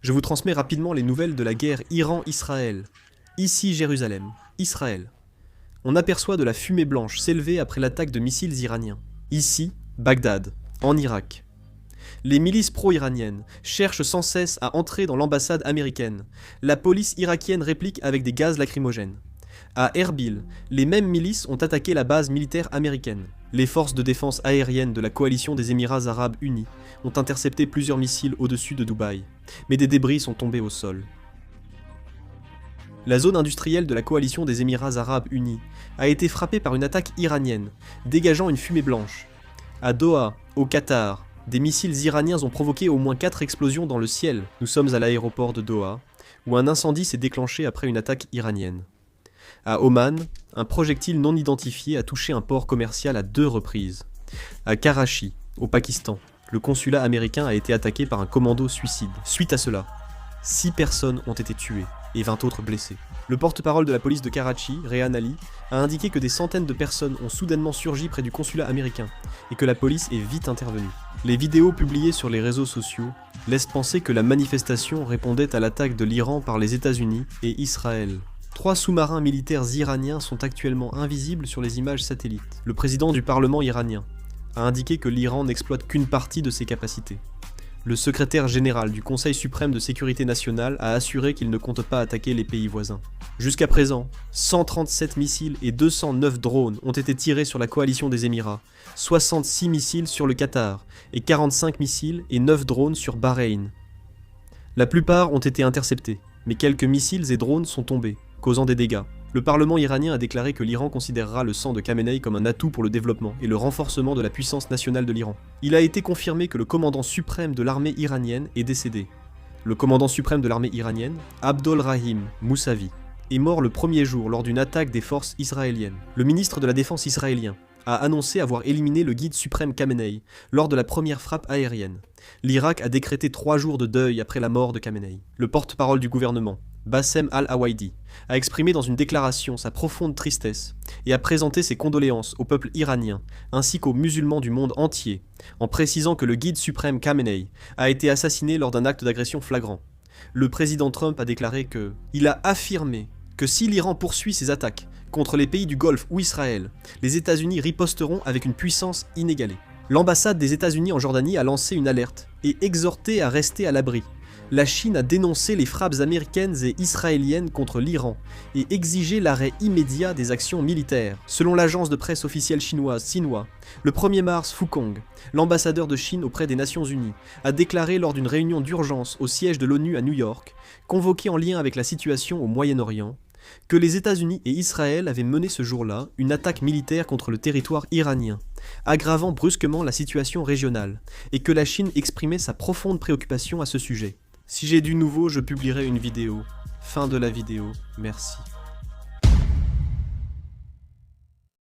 Je vous transmets rapidement les nouvelles de la guerre Iran-Israël. Ici Jérusalem, Israël. On aperçoit de la fumée blanche s'élever après l'attaque de missiles iraniens. Ici, Bagdad, en Irak. Les milices pro-iraniennes cherchent sans cesse à entrer dans l'ambassade américaine. La police irakienne réplique avec des gaz lacrymogènes. À Erbil, les mêmes milices ont attaqué la base militaire américaine. Les forces de défense aérienne de la coalition des Émirats arabes unis ont intercepté plusieurs missiles au-dessus de Dubaï, mais des débris sont tombés au sol. La zone industrielle de la coalition des Émirats arabes unis a été frappée par une attaque iranienne, dégageant une fumée blanche. À Doha, au Qatar, des missiles iraniens ont provoqué au moins 4 explosions dans le ciel. Nous sommes à l'aéroport de Doha, où un incendie s'est déclenché après une attaque iranienne. À Oman, un projectile non identifié a touché un port commercial à 2 reprises. À Karachi, au Pakistan, le consulat américain a été attaqué par un commando suicide. Suite à cela, 6 personnes ont été tuées et 20 autres blessées. Le porte-parole de la police de Karachi, Rehan Ali, a indiqué que des centaines de personnes ont soudainement surgi près du consulat américain et que la police est vite intervenue. Les vidéos publiées sur les réseaux sociaux laissent penser que la manifestation répondait à l'attaque de l'Iran par les États-Unis et Israël. 3 sous-marins militaires iraniens sont actuellement invisibles sur les images satellites. Le président du Parlement iranien a indiqué que l'Iran n'exploite qu'une partie de ses capacités. Le secrétaire général du Conseil suprême de sécurité nationale a assuré qu'il ne compte pas attaquer les pays voisins. Jusqu'à présent, 137 missiles et 209 drones ont été tirés sur la coalition des Émirats, 66 missiles sur le Qatar et 45 missiles et 9 drones sur Bahreïn. La plupart ont été interceptés, mais quelques missiles et drones sont tombés, causant des dégâts. Le Parlement iranien a déclaré que l'Iran considérera le sang de Khamenei comme un atout pour le développement et le renforcement de la puissance nationale de l'Iran. Il a été confirmé que le commandant suprême de l'armée iranienne est décédé. Le commandant suprême de l'armée iranienne, Abdolrahim Moussavi, est mort le premier jour lors d'une attaque des forces israéliennes. Le ministre de la Défense israélien a annoncé avoir éliminé le guide suprême Khamenei lors de la première frappe aérienne. L'Irak a décrété 3 jours de deuil après la mort de Khamenei. Le porte-parole du gouvernement, Bassem al-Awaidi, a exprimé dans une déclaration sa profonde tristesse et a présenté ses condoléances au peuple iranien ainsi qu'aux musulmans du monde entier, en précisant que le guide suprême Khamenei a été assassiné lors d'un acte d'agression flagrant. Le président Trump a déclaré que il a affirmé que si l'Iran poursuit ses attaques contre les pays du Golfe ou Israël, les États-Unis riposteront avec une puissance inégalée. L'ambassade des États-Unis en Jordanie a lancé une alerte et exhorté à rester à l'abri. La Chine a dénoncé les frappes américaines et israéliennes contre l'Iran et exigé l'arrêt immédiat des actions militaires. Selon l'agence de presse officielle chinoise Xinhua, le 1er mars, Fu Kong, l'ambassadeur de Chine auprès des Nations Unies, a déclaré lors d'une réunion d'urgence au siège de l'ONU à New York, convoquée en lien avec la situation au Moyen-Orient, que les États-Unis et Israël avaient mené ce jour-là une attaque militaire contre le territoire iranien, aggravant brusquement la situation régionale, et que la Chine exprimait sa profonde préoccupation à ce sujet. Si j'ai du nouveau, je publierai une vidéo. Fin de la vidéo, merci.